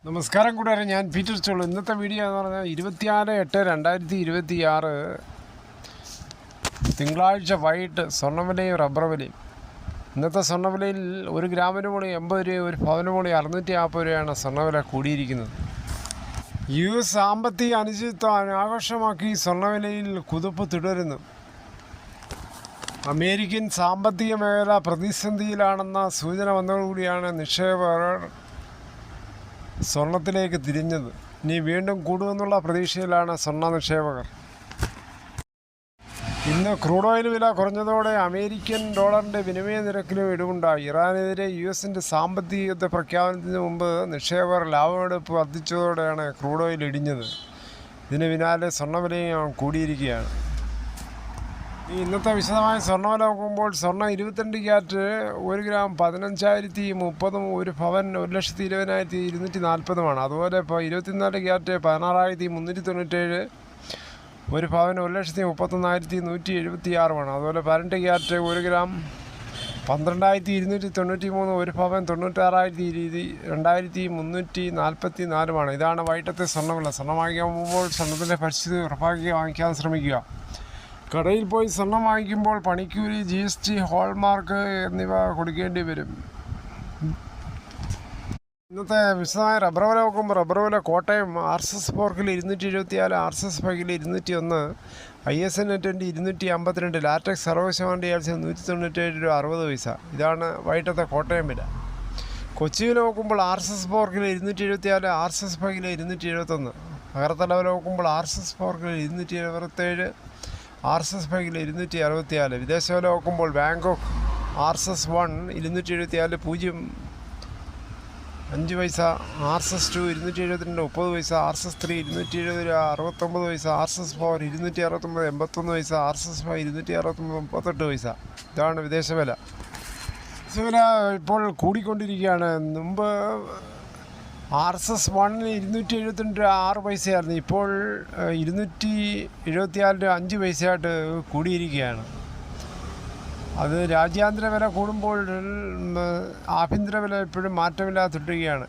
നമസ്കാരം കൂട്ടുകാരെ, ഞാൻ പീറ്റർ ചോളു. ഇന്നത്തെ വീഡിയോ എന്ന് പറഞ്ഞാൽ 26/8/2026 തിങ്കളാഴ്ച വൈകിട്ട് സ്വർണ്ണവിലയും റബ്ബർ വിലയും. ഇന്നത്തെ സ്വർണ്ണവിലയിൽ 1 ഗ്രാമിന് മുകളിൽ 80 രൂപ, ഒരു പവന് മുകളിൽ 640 രൂപയാണ് സ്വർണ്ണവില കൂടിയിരിക്കുന്നത്. US സാമ്പത്തിക അനിശ്ചിതത്വം ആഘോഷമാക്കി സ്വർണ്ണവിലയിൽ കുതിപ്പ് തുടരുന്നു. അമേരിക്കൻ സാമ്പത്തിക മേഖല പ്രതിസന്ധിയിലാണെന്ന സൂചന വന്നതോടുകൂടിയാണ് നിക്ഷേപകർ സ്വർണത്തിലേക്ക് തിരിഞ്ഞത്. ഇനി വീണ്ടും കൂടുമെന്നുള്ള പ്രതീക്ഷയിലാണ് സ്വർണ്ണ നിക്ഷേപകർ. ഇന്ന് ക്രൂഡ് ഓയിൽ വില കുറഞ്ഞതോടെ അമേരിക്കൻ ഡോളറിൻ്റെ വിനിമയ നിരക്കിലും ഇടിവുണ്ടായി. ഇറാനെതിരെ US സാമ്പത്തിക യുദ്ധ പ്രഖ്യാപനത്തിന് മുമ്പ് നിക്ഷേപകർ ലാഭമെടുപ്പ് വർദ്ധിച്ചതോടെയാണ് ക്രൂഡ് ഓയിൽ ഇടിഞ്ഞത്. ഇതിന് പിന്നാലെ സ്വർണ്ണവിലയും കൂടിയിരിക്കുകയാണ്. ഇന്നത്തെ വിശദമായ സ്വർണ്ണവില നോക്കുമ്പോൾ സ്വർണ്ണം 22 ക്യാരറ്റ് 1 ഗ്രാം 15,030, ഒരു പവൻ 1,20,240. അതുപോലെ ഇപ്പോൾ 24 ക്യാരറ്റ് 16,397, ഒരു പവൻ 1,31,176. അതുപോലെ 18 ക്യാരറ്റ് 1 ഗ്രാം 12,293, ഒരു പവൻ 96,244. ഇതാണ് വൈകിട്ടത്തെ സ്വർണ്ണവില. സ്വർണ്ണം വാങ്ങിക്കാൻ പോകുമ്പോൾ സ്വർണ്ണത്തിൻ്റെ പരിസ്ഥിതി ഉറപ്പാക്കി വാങ്ങിക്കാൻ ശ്രമിക്കുക. കടയിൽ പോയി സ്വർണം വാങ്ങിക്കുമ്പോൾ പണിക്കൂലി, GST, ഹോൾമാർക്ക് എന്നിവ കൊടുക്കേണ്ടി വരും. ഇന്നത്തെ വിശദമായ റബ്ബർ വില നോക്കുമ്പോൾ റബ്ബർ വില Kottayam RSS ഫോർക്കിൽ 274, RSS 5 201, ISN 252, latex 60% 197 രൂപ 60 പൈസ. ഇതാണ് വൈകിട്ടത്തെ കോട്ടയം വില. കൊച്ചിയിൽ നോക്കുമ്പോൾ RSS ഫോർക്കിൽ 274, RSS 5 271, അകർത്തല വില നോക്കുമ്പോൾ RSS ഫോർക്കിൽ 277, RSS 5 264. വിദേശ വില നോക്കുമ്പോൾ ബാങ്കോക്ക് RSS 1 274 0.5 പൈസ, RSS 2 272 30 പൈസ, RSS 3 270 69 പൈസ, RSS 4 269 81 പൈസ, RSS 5 269 38 പൈസ. ഇതാണ് വിദേശ വില. വിദേശ വില ഇപ്പോൾ കൂടിക്കൊണ്ടിരിക്കുകയാണ്. മുമ്പ് RSS 1 272 6 പൈസയായിരുന്നു. ഇപ്പോൾ 274 5 പൈസയായിട്ട് കൂടിയിരിക്കുകയാണ്. അത് രാജ്യാന്തര വില കൂടുമ്പോൾ ആഭ്യന്തര വില എപ്പോഴും മാറ്റമില്ലാതെ തുടരുകയാണ്.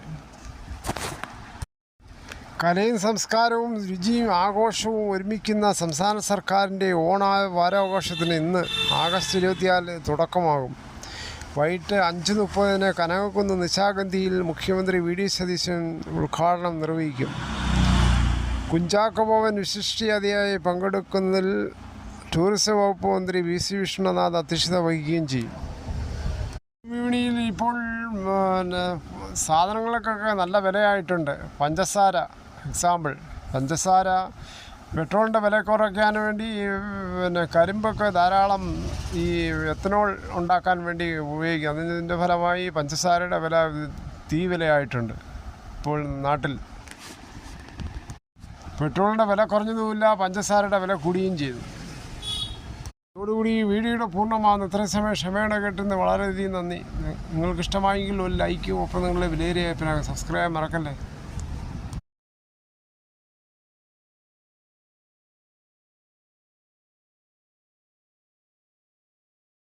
കലയും സംസ്കാരവും രുചിയും ആഘോഷവും ഒരുമിക്കുന്ന സംസ്ഥാന സർക്കാരിൻ്റെ വാരാഘോഷത്തിന് ഇന്ന് ആഗസ്റ്റ് 24 തുടക്കമാകും. വൈകിട്ട് 5:30 കനകക്കുന്ന് നിശാഗന്ധിയിൽ മുഖ്യമന്ത്രി VD സതീശൻ ഉദ്ഘാടനം നിർവഹിക്കും. കുഞ്ചാക്കോ ബോബൻ വിശിഷ്ടാതിഥിയായി പങ്കെടുക്കുന്നതിൽ ടൂറിസം വകുപ്പ് മന്ത്രി VC വിഷ്ണുനാഥ് അധ്യക്ഷത വഹിക്കുകയും ചെയ്യും. വിപണിയിൽ ഇപ്പോൾ സാധനങ്ങൾക്കൊക്കെ നല്ല വിലയായിട്ടുണ്ട്. പഞ്ചസാര എക്സാമ്പിൾ, പഞ്ചസാര പെട്രോളിൻ്റെ വില കുറയ്ക്കാൻ വേണ്ടി കരിമ്പൊക്കെ ധാരാളം ഈ എത്തനോൾ ഉണ്ടാക്കാൻ വേണ്ടി ഉപയോഗിക്കും. അതിൻ്റെ ഫലമായി പഞ്ചസാരയുടെ വില വിലയായിട്ടുണ്ട്. ഇപ്പോൾ നാട്ടിൽ പെട്രോളിൻ്റെ വില കുറഞ്ഞതുമില്ല, പഞ്ചസാരയുടെ വില കൂടിയും ചെയ്തു. അതോടുകൂടി ഈ വീഡിയോയുടെ പൂർണ്ണമാകുന്നു. ഇത്രയും സമയം ക്ഷമയോടെ കേട്ടുന്ന വളരെയധികം നന്ദി. നിങ്ങൾക്ക് ഇഷ്ടമായെങ്കിൽ ഒരു ലൈക്കും, ഒപ്പം നിങ്ങളുടെ വിലയേറിയ സബ്സ്ക്രൈബ് മറക്കല്ലേ.